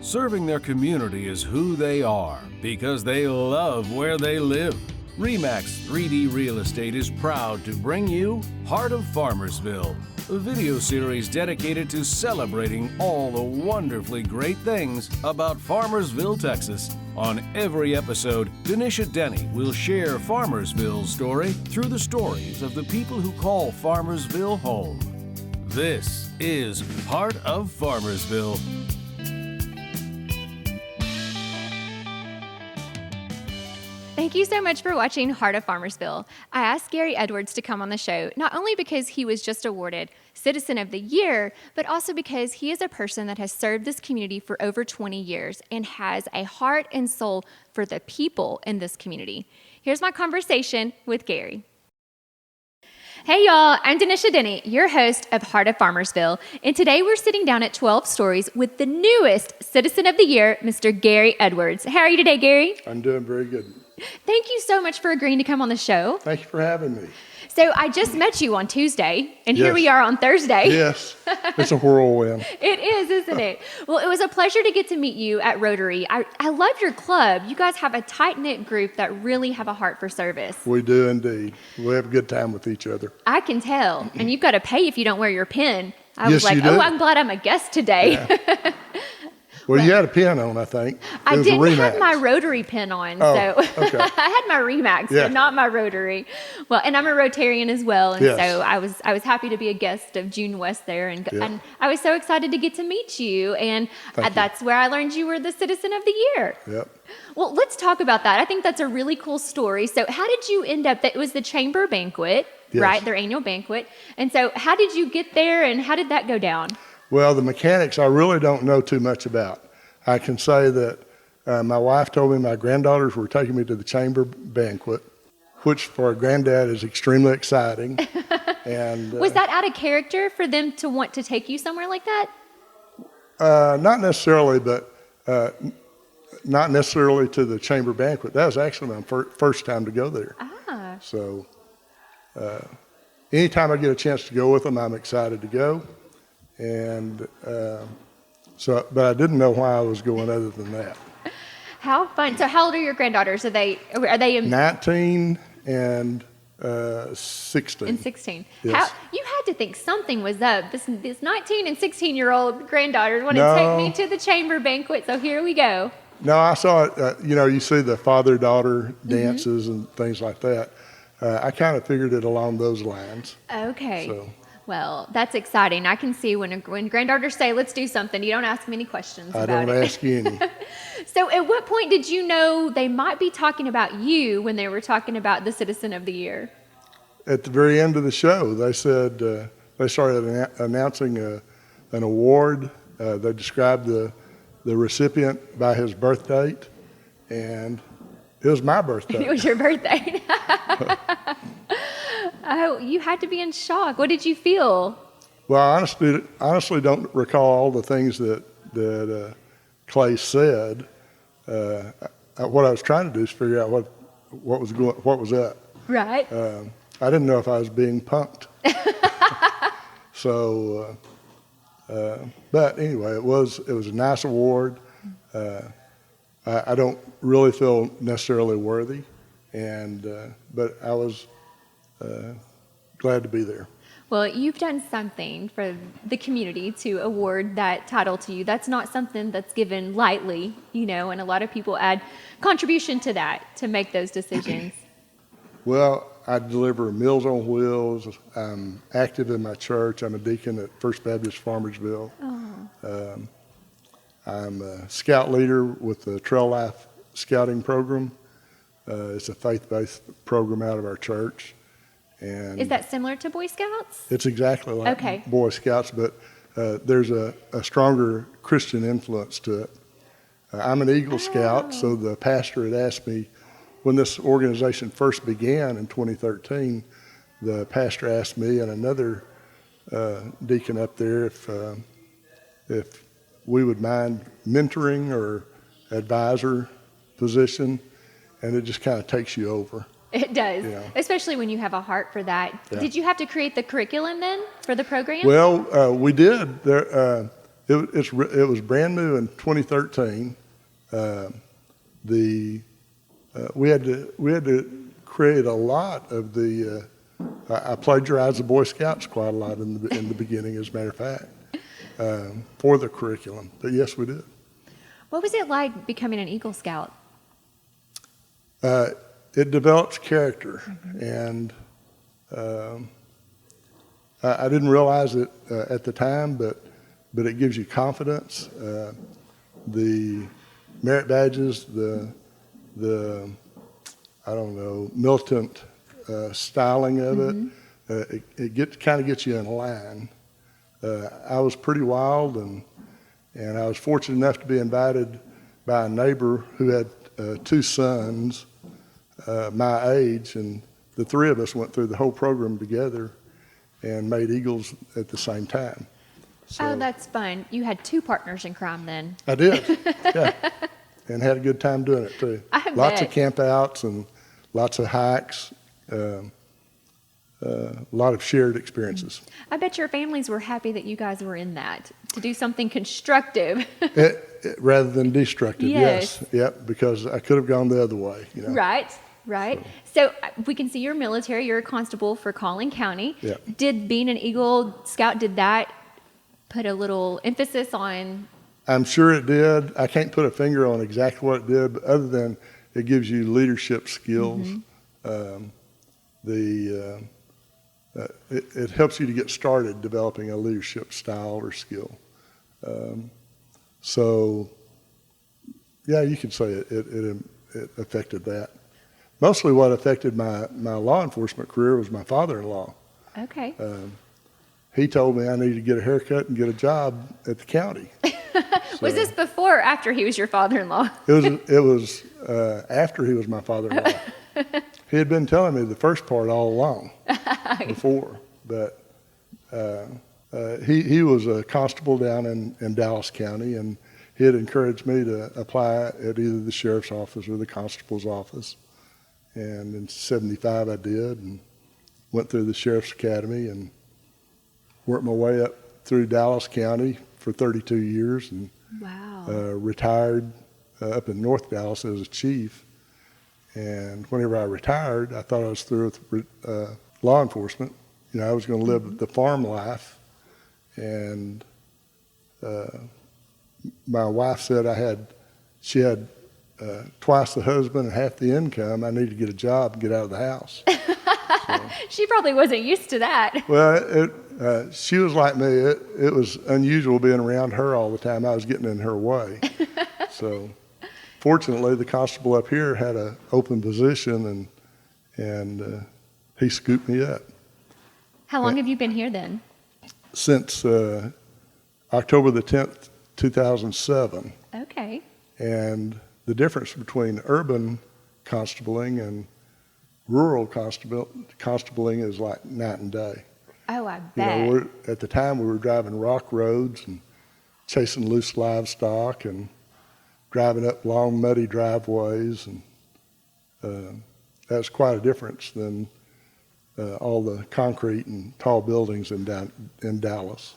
Serving their community is who they are because they love where they live. REMAX 3D Real Estate is proud to bring you Heart of Farmersville, a video series dedicated to celebrating all the wonderfully great things about Farmersville, Texas. On every episode, Dennisha Thacker will share Farmersville's story through the stories of the people who call Farmersville home. This is Heart of Farmersville. Thank you so much for watching Heart of Farmersville. I asked Gary Edwards to come on the show, not only because he was just awarded Citizen of the Year, but also because he is a person that has served this community for over 20 years and has a heart and soul for the people in this community. Here's my conversation with Gary. Hey y'all, I'm Dennisha Thacker, your host of Heart of Farmersville, and today we're sitting down at 12 Stories with the newest Citizen of the Year, Mr. Gary Edwards. How are you today, Gary? I'm doing very good. Thank you so much for agreeing to come on the show. Thank you for having me. So I just met you on Tuesday, and here we are on Thursday. Yes, it's a whirlwind. It is, isn't it? Well, it was a pleasure to get to meet you at Rotary. I love your club. You guys have a tight-knit group that really have a heart for service. We do indeed. We have a good time with each other. I can tell. And you've got to pay if you don't wear your pin. I was Yes, like, you do. oh, I'm glad I'm a guest today. Yeah. Well, you had a pin on, I think. I It was a didn't have REMAX. my Rotary pin on, Oh, so okay. I had my REMAX, Yeah. but not my Rotary. Well, and I'm a Rotarian as well, and Yes. so I was happy to be a guest of June West there, and I was so excited to get to meet you, and Thank you. that's where I learned you were the Citizen of the Year. Yep. Well, let's talk about that. I think that's a really cool story. So how did you end up, that it was the chamber banquet, Yes. right, their annual banquet, and so how did you get there, and how did that go down? Well, the mechanics I really don't know too much about. I can say that my wife told me my granddaughters were taking me to the chamber banquet, which for a granddad is extremely exciting. And Was that out of character for them to want to take you somewhere like that? not necessarily, but not necessarily to the chamber banquet. That was actually my first time to go there. Ah. So anytime I get a chance to go with them, I'm excited to go. And but I didn't know why I was going other than that. How fun. So how old are your granddaughters? Are they in 19 and 16. in 16? Yes. How, you had to think something was up. This 19 and 16-year-old granddaughters want to No. take me to the chamber banquet, so here we go. No, I saw it. You see the father-daughter dances and things like that. I kind of figured it along those lines. Okay. So. Well, that's exciting. I can see when granddaughters say, let's do something, you don't ask them any questions I about don't it. ask you any. So at what point did you know they might be talking about you when they were talking about the Citizen of the Year? At the very end of the show, they said they started announcing an award. They described the recipient by his birth date, and it was my birthday. It was your birthday. Oh, you had to be in shock. What did you feel? Well, I honestly don't recall all the things that Clay said. What I was trying to do is figure out what was up. Right. I didn't know if I was being punked. So, but anyway, it was a nice award. I don't really feel necessarily worthy, but I was glad to be there. Well, you've done something for the community to award that title to you. That's not something that's given lightly, and a lot of people add contribution to that to make those decisions. Well, I deliver Meals on Wheels. I'm active in my church. I'm a deacon at First Baptist Farmersville. Oh. I'm a scout leader with the Trail Life Scouting Program. It's a faith-based program out of our church. And Is that similar to Boy Scouts? it's exactly like Okay. Boy Scouts, but there's a stronger Christian influence to it. I'm an Eagle Scout, so the pastor had asked me, when this organization first began in 2013, the pastor asked me and another deacon up there if we would mind mentoring or advisor position, and it just kind of takes you over. It does, Yeah. especially when you have a heart for that. Yeah. Did you have to create the curriculum then for the program? Well, we did. There, It was brand new in 2013. We had to create a lot of the. I plagiarized the Boy Scouts quite a lot in the beginning, as a matter of fact, for the curriculum. But yes, we did. What was it like becoming an Eagle Scout? It develops character, and I didn't realize it at the time, but it gives you confidence. The merit badges, the I don't know, militant styling of it, it kind of gets you in line. I was pretty wild, and I was fortunate enough to be invited by a neighbor who had 2 sons my age, and the 3 of us went through the whole program together and made Eagles at the same time. So, Oh, that's fun. You had 2 partners in crime then. I did, yeah, and had a good time doing it too. I Lots bet. of campouts and lots of hikes, a lot of shared experiences. I bet your families were happy that you guys were in that to do something constructive. Rather than destructive, Yes. yes, yep, because I could have gone the other way, you know. Right. So we can see you're military. You're a constable for Collin County. Yeah. Did being an Eagle Scout, did that put a little emphasis on? I'm sure it did. I can't put a finger on exactly what it did, but other than it gives you leadership skills. It helps you to get started developing a leadership style or skill. So, yeah, you could say it affected that. Mostly what affected my law enforcement career was my father-in-law. Okay. He told me I needed to get a haircut and get a job at the county. Was this before or after he was your father-in-law? It was after he was my father-in-law. He had been telling me the first part all along before, but he was a constable down in Dallas County, and he had encouraged me to apply at either the sheriff's office or the constable's office. And in '75 I did, and went through the sheriff's academy and worked my way up through Dallas County for 32 years, and Wow. retired up in North Dallas as a chief. And whenever I retired, I thought I was through with law enforcement. You know, I was going to live the farm life. And my wife said she had twice the husband and half the income. I needed to get a job and get out of the house. She probably wasn't used to that. Well, she was like me. It was unusual being around her all the time. I was getting in her way. So fortunately, the constable up here had an open position, and he scooped me up. How long have you been here then? Since October the 10th, 2007. Okay. And the difference between urban constabling and rural constabling is like night and day. Oh, I You bet. know, at the time we were driving rock roads and chasing loose livestock and driving up long muddy driveways, and that's quite a difference than all the concrete and tall buildings in Dallas.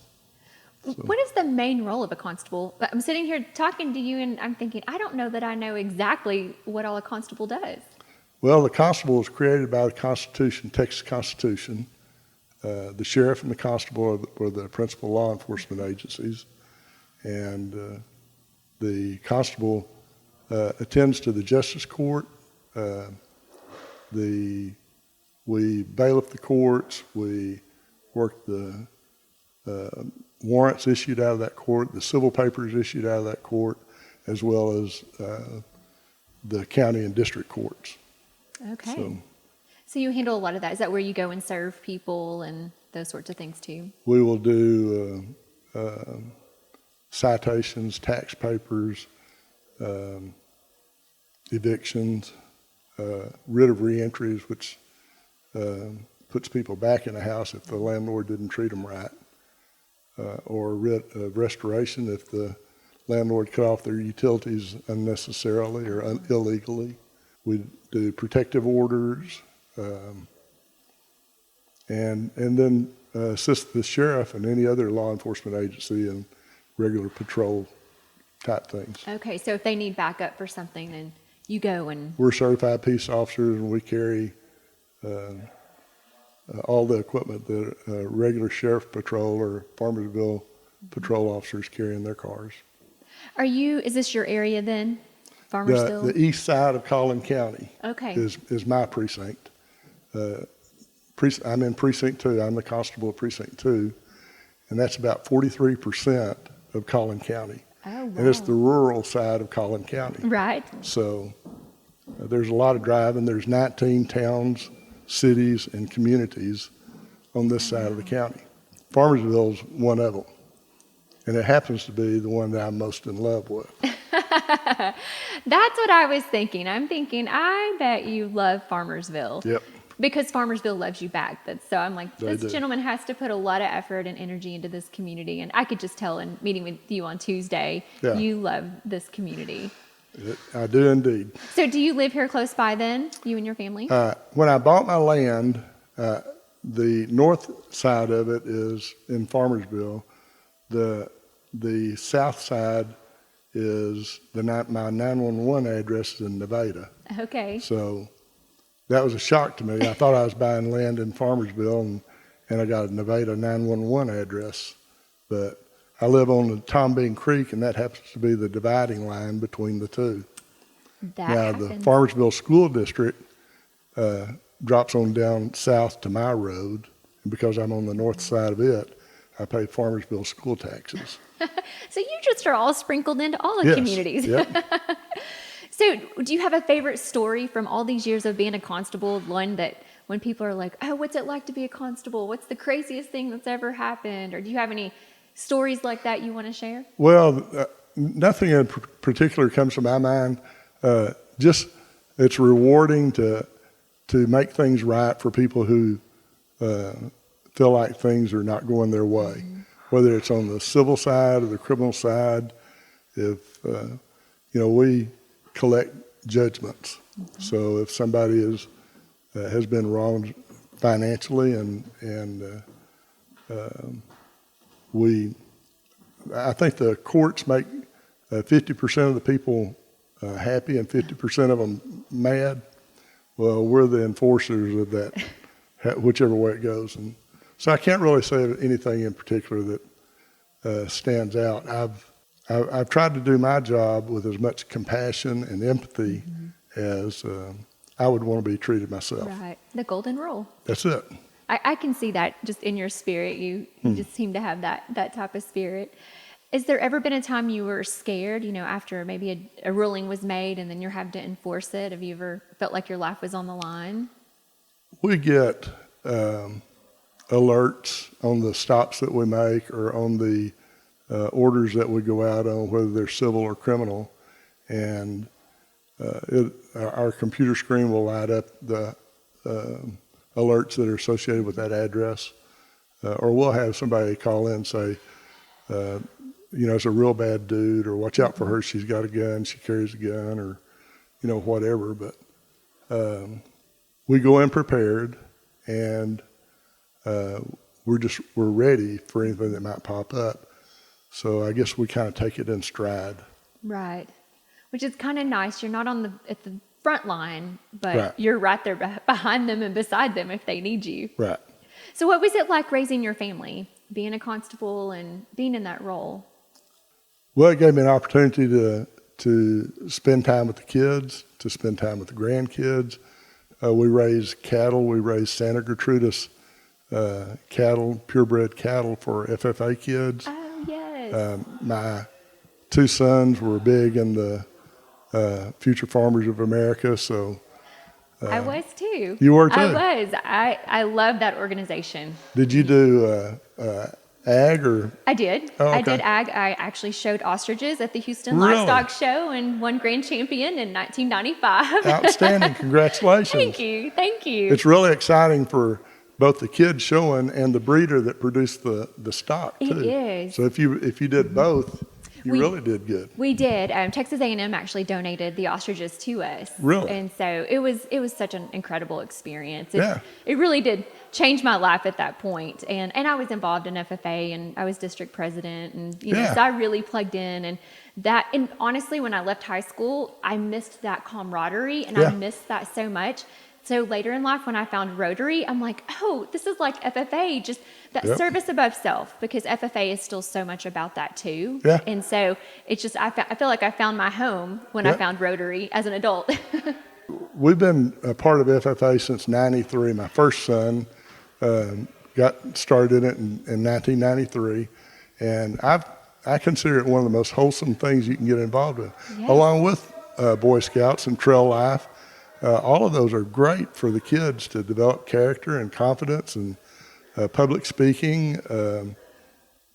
What is the main role of a constable? I'm sitting here talking to you, and I'm thinking, I don't know that I know exactly what all a constable does. Well, the constable was created by the Constitution, Texas Constitution. The sheriff and the constable were the principal law enforcement agencies, and the constable attends to the justice court. We bailiff the courts. We work the warrants issued out of that court, the civil papers issued out of that court, as well as the county and district courts. Okay. So you handle a lot of that. Is that where you go and serve people and those sorts of things too? We will do citations, tax papers, evictions, writ of reentries, which puts people back in the house if the landlord didn't treat them right, or writ of restoration if the landlord cut off their utilities unnecessarily or illegally. We do protective orders, and then assist the sheriff and any other law enforcement agency in regular patrol type things. Okay, so if they need backup for something, then you go and... We're certified peace officers, and we carry all the equipment that regular sheriff patrol or Farmersville patrol officers carry in their cars. Is this your area then? Farmersville? The east side of Collin County is my precinct. I'm in Precinct 2. I'm the Constable of Precinct 2, and that's about 43% of Collin County. Oh, wow. And it's the rural side of Collin County. Right. So there's a lot of driving. There's 19 towns, cities, and communities on this side of the county. Farmersville's one of them, and it happens to be the one that I'm most in love with. That's what I was thinking. I'm thinking, I bet you love Farmersville. Yep. Because Farmersville loves you back. So I'm like, They this do. gentleman has to put a lot of effort and energy into this community. And I could just tell in meeting with you on Tuesday, Yeah. you love this community. I do indeed. So do you live here close by then, you and your family? When I bought my land, the north side of it is in Farmersville. The south side is my 911 address is in Nevada. Okay. So that was a shock to me. I thought I was buying land in Farmersville, and I got a Nevada 911 address. But I live on the Tom Bean Creek, and that happens to be the dividing line between the two. Now, the Farmersville School District drops on down south to my road, and because I'm on the north side of it, I pay Farmersville school taxes. So you just are all sprinkled into all the Yes, communities. yep. So do you have a favorite story from all these years of being a constable? One that when people are like, oh, what's it like to be a constable? What's the craziest thing that's ever happened? Or do you have any stories like that you want to share? Well, nothing in particular comes to my mind. Just it's rewarding to make things right for people who feel like things are not going their way, mm-hmm. whether it's on the civil side or the criminal side. If we collect judgments, mm-hmm. so if somebody has been wronged financially, I think the courts make 50% of the people happy and 50% of them mad. Well, we're the enforcers of that, whichever way it goes. And so I can't really say anything in particular that stands out. I've tried to do my job with as much compassion and empathy mm-hmm. as I would want to be treated myself. Right, the golden rule. That's it. I can see that just in your spirit. You just seem to have that type of spirit. Has there ever been a time you were scared, after maybe a ruling was made and then you're having to enforce it? Have you ever felt like your life was on the line? We get alerts on the stops that we make or on the orders that we go out on, whether they're civil or criminal. And our computer screen will light up the alerts that are associated with that address. Or we'll have somebody call in and say, it's a real bad dude, or watch out for her, she's got a gun, she carries a gun, or, whatever. But we go in prepared, and we're ready for anything that might pop up. So I guess we kind of take it in stride. Right. Which is kind of nice. You're not at the front line, but right. You're right there behind them and beside them if they need you. Right. So what was it like raising your family, being a constable and being in that role? Well, it gave me an opportunity to spend time with the kids, to spend time with the grandkids. We raise cattle. We raise Santa Gertrudis cattle, purebred cattle for FFA kids. Oh, yes. My two sons were big in the Future Farmers of America, so... I was too. You were too? I was. I love that organization. Did you do ag or? I did. Oh, okay. I did ag. I actually showed ostriches at the Houston Really? Livestock Show and won grand champion in 1995. Outstanding. Congratulations. Thank you. Thank you. It's really exciting for both the kids showing and the breeder that produced the stock too. It is. So if you did both, You really did good. We did. Texas A&M actually donated the ostriches to us. Really? And so it was such an incredible experience. Yeah. It really did change my life at that point. And I was involved in FFA, and I was district president, and you know, so I really plugged in, and honestly, when I left high school, I missed that camaraderie, and I missed that so much. So later in life, when I found Rotary, I'm like, oh, this is like FFA, just that service above self, because FFA is still so much about that too. Yeah. And so it's just, I feel like I found my home when I found Rotary as an adult. We've been a part of FFA since '93. My first son got started in it in 1993, and I consider it one of the most wholesome things you can get involved in, along with Boy Scouts and trail life. All of those are great for the kids to develop character and confidence and public speaking,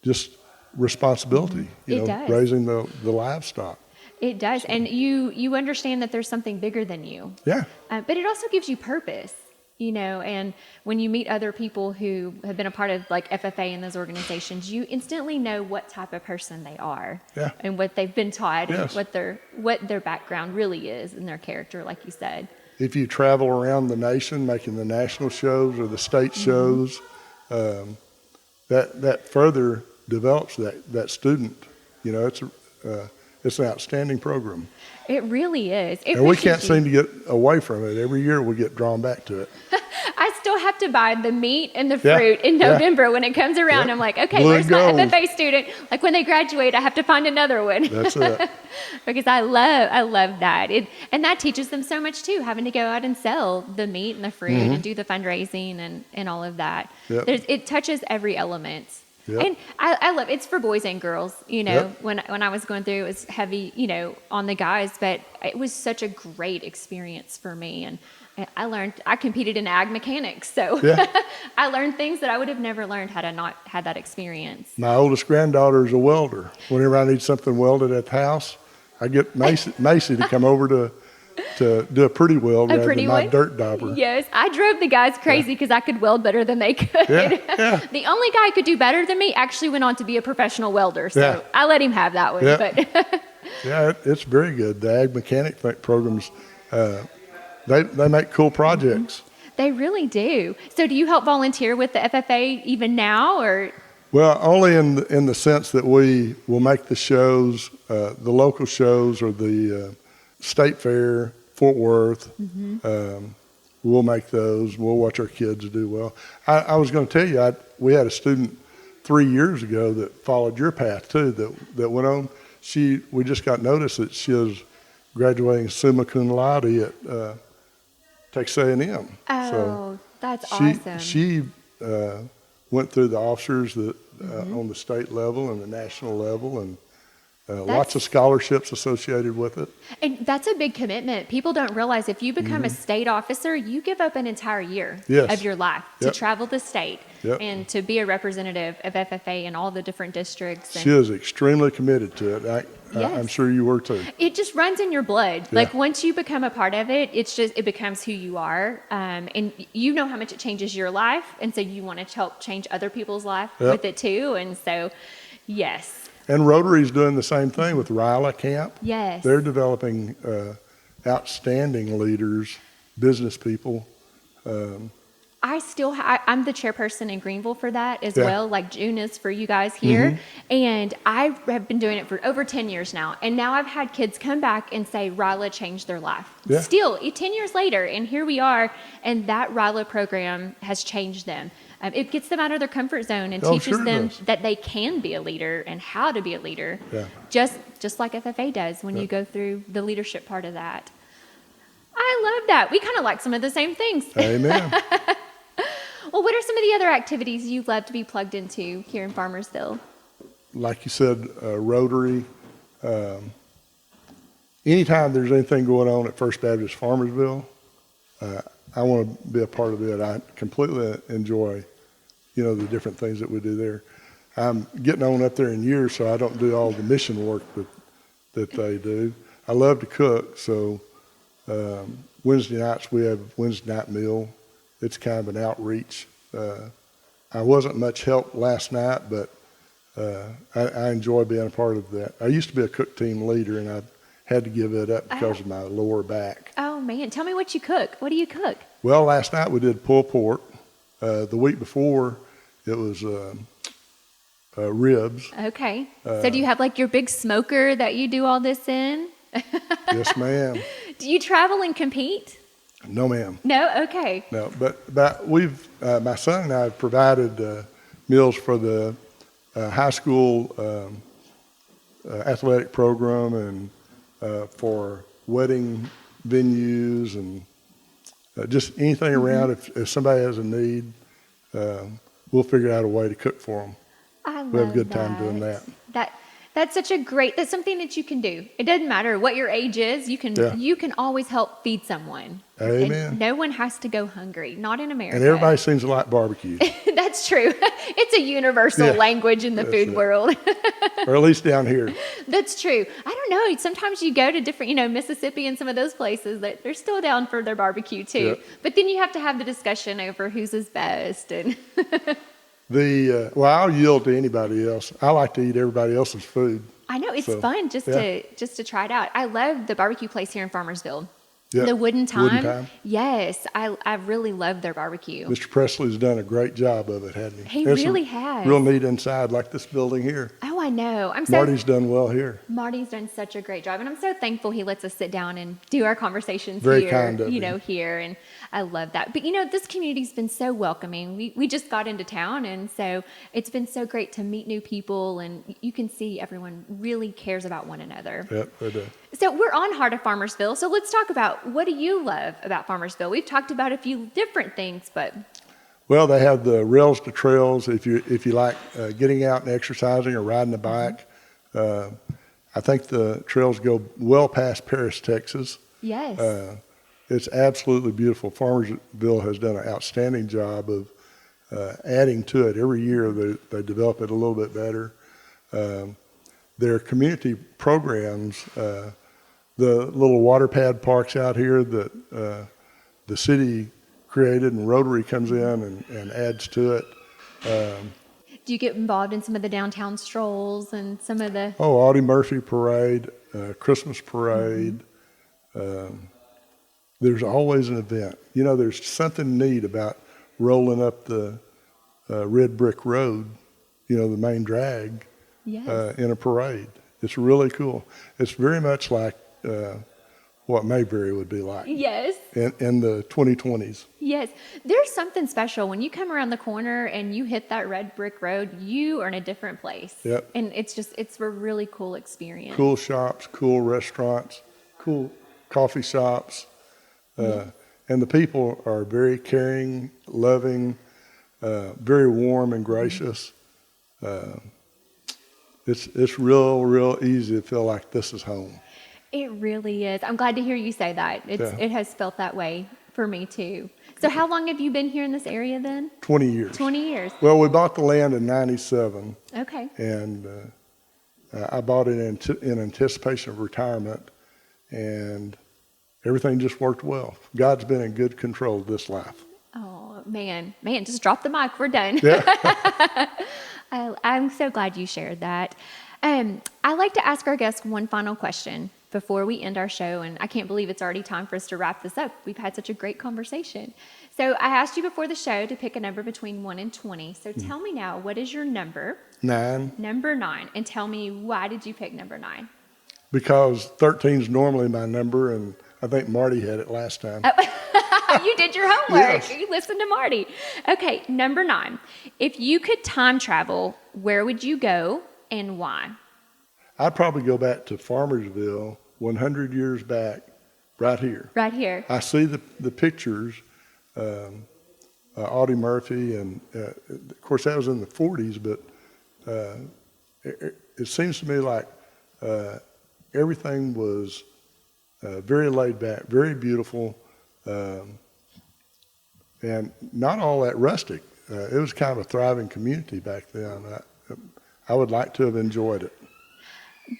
just responsibility, you know, raising the livestock. It does. And you understand that there's something bigger than you. Yeah. But it also gives you purpose, you know, and when you meet other people who have been a part of like FFA and those organizations, you instantly know what type of person they are and what they've been taught and what their background really is and their character, like you said. If you travel around the nation making the national shows or the state shows, that further develops that student. You know, it's an outstanding program. It really is. And we can't seem to get away from it. Every year we get drawn back to it. I still have to buy the meat and the fruit in November when it comes around. I'm like, okay, where's my FFA student? Like when they graduate, I have to find another one. That's it. Because I love that. And that teaches them so much too, having to go out and sell the meat and the fruit and do the fundraising and all of that. It touches every element. And I love it's for boys and girls. You know, when I was going through, it was heavy, you know, on the guys, but it was such a great experience for me. And I competed in ag mechanics, so I learned things that I would have never learned had I not had that experience. My oldest granddaughter is a welder. Whenever I need something welded at the house, I get Macy to come over to do a pretty weld rather than my dirt dauber. Yes, I drove the guys crazy because I could weld better than they could. The only guy who could do better than me actually went on to be a professional welder, so I let him have that one. But it's very good. The ag mechanic programs, they make cool projects. They really do. So do you help volunteer with the FFA even now, or? Well, only in the sense that we will make the shows, the local shows or the State Fair, Fort Worth. We'll make those. We'll watch our kids do well. I was going to tell you, we had a student 3 years ago that followed your path too. That went on. We just got notice that she was graduating summa cum laude at Texas A&M. Oh, so that's awesome. She went through the officers on the state level and the national level, and lots of scholarships associated with it. And that's a big commitment. People don't realize if you become a state officer, you give up an entire year of your life to travel the state and to be a representative of FFA in all the different districts. She is extremely committed to it. I'm sure you were too. It just runs in your blood. Like once you become a part of it, it becomes who you are. And you know how much it changes your life. And so you want to help change other people's life with it too. And so, yes. And Rotary's doing the same thing with RILA Camp. Yes. They're developing outstanding leaders, business people. I'm the chairperson in Greenville for that as well, like June is for you guys here. And I have been doing it for over 10 years now. And now I've had kids come back and say RILA changed their life. Still, 10 years later, and here we are, and that RILA program has changed them. It gets them out of their comfort zone and teaches them that they can be a leader and how to be a leader, just like FFA does when you go through the leadership part of that. I love that. We kind of like some of the same things. Amen. Well, what are some of the other activities you love to be plugged into here in Farmersville? Like you said, Rotary. Anytime there's anything going on at First Baptist Farmersville, I want to be a part of it. I completely enjoy, the different things that we do there. I'm getting on up there in years, so I don't do all the mission work that they do. I love to cook, so Wednesday nights we have Wednesday night meal. It's kind of an outreach. I wasn't much help last night, but I enjoy being a part of that. I used to be a cook team leader, and I had to give it up because of my lower back. Oh, man. Tell me what you cook. What do you cook? Well, last night we did pulled pork. The week before, it was ribs. Okay. So do you have like your big smoker that you do all this in? Yes, ma'am. Do you travel and compete? No, ma'am. No? Okay. No, but we've my son and I have provided meals for the high school athletic program and for wedding venues and just anything around. If somebody has a need, we'll figure out a way to cook for them. I love We have a good time doing that. That's something that you can do. It doesn't matter what your age is. You can always help feed someone. Amen. And no one has to go hungry. Not in America. And everybody seems to like barbecue. That's true. It's a universal language in the food world. Or at least down here. That's true. I don't know. Sometimes you go to different, Mississippi and some of those places that they're still down for their barbecue too. Yep. But then you have to have the discussion over whose is best. And Well, I'll yield to anybody else. I like to eat everybody else's food. I know it's fun just to try it out. I love the barbecue place here in Farmersville. Yep. The Wooden Time. Wooden Time. Yes, I really love their barbecue. Mr. Presley's done a great job of it, hasn't he? He really has. Real neat inside, like this building here. Oh, I know. Marty's done well here. Marty's done such a great job, and I'm so thankful he lets us sit down and do our conversations Very here. kind of him. Here, and I love that. But this community's been so welcoming. We just got into town, and so it's been so great to meet new people, and you can see everyone really cares about one another. Yep, they do. So we're on Heart of Farmersville. So let's talk about, what do you love about Farmersville? We've talked about a few different things, but Well, they have the rails to trails. If you like getting out and exercising or riding a bike, I think the trails go well past Paris, Texas. yes. It's absolutely beautiful. Farmersville has done an outstanding job of adding to it. Every year they develop it a little bit better. Their community programs, the little water pad parks out here that the city created and Rotary comes in and adds to it. Do you get involved in some of the downtown strolls and some of the... Audie Murphy Parade, Christmas Parade. There's always an event. There's something neat about rolling up the red brick road, the main drag, Yes. in a parade. It's really cool. It's very much like what Mayberry would be like Yes. in the 2020s. Yes. There's something special when you come around the corner and you hit that red brick road, you are in a different place. Yep. And it's a really cool experience. Cool shops, cool restaurants, cool coffee shops. And the people are very caring, loving, very warm and gracious. It's real easy to feel like this is home. It really is. I'm glad to hear you say that. It has felt that way for me too. So how long have you been here in this area then? 20 years. 20 years. Well, we bought the land in '97, Okay. and I bought it in anticipation of retirement, and everything just worked well. God's been in good control of this life. Oh, man, just drop the mic. We're done. Yeah. I'm so glad you shared that. I like to ask our guests one final question before we end our show, and I can't believe it's already time for us to wrap this up. We've had such a great conversation. So I asked you before the show to pick a number between 1 and 20. So tell me now, what is your number? 9. Number 9. And tell me, why did you pick number 9? Because 13 is normally my number, and I think Marty had it last time. You did your homework. Yes. You listened to Marty. Okay, number 9. If you could time travel, where would you go and why? I'd probably go back to Farmersville 100 years back, right here. Right here. I see the pictures, Audie Murphy, and of course that was in the 40s, but it seems to me like everything was very laid back, very beautiful, and not all that rustic. It was kind of a thriving community back then. I would like to have enjoyed it.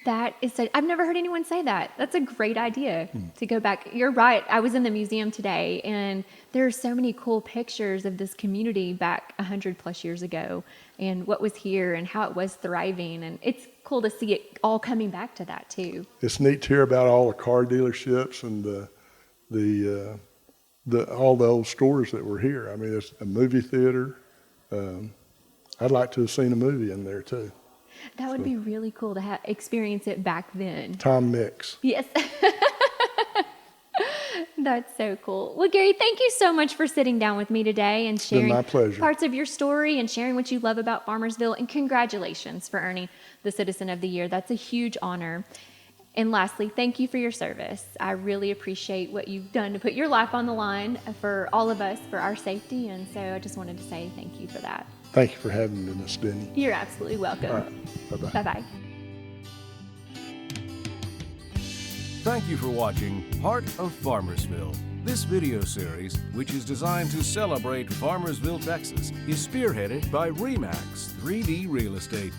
That is so, I've never heard anyone say that. That's a great idea to go back. You're right. I was in the museum today, and there are so many cool pictures of this community back 100 plus years ago and what was here and how it was thriving. And it's cool to see it all coming back to that too. It's neat to hear about all the car dealerships and all the old stores that were here. I mean, it's a movie theater. I'd like to have seen a movie in there too. That would be really cool to experience it back then. Tom Mix. Yes. That's so cool. Well, Gary, thank you so much for sitting down with me today and sharing my pleasure. Parts of your story and sharing what you love about Farmersville. And congratulations for earning the Citizen of the Year. That's a huge honor. And lastly, thank you for your service. I really appreciate what you've done to put your life on the line for all of us, for our safety. And so I just wanted to say thank you for that. Thank you for having me, Miss Denny. You're absolutely welcome. All right. Bye-bye. Bye-bye. Thank you for watching Heart of Farmersville. This video series, which is designed to celebrate Farmersville, Texas, is spearheaded by REMAX 3D Real Estate.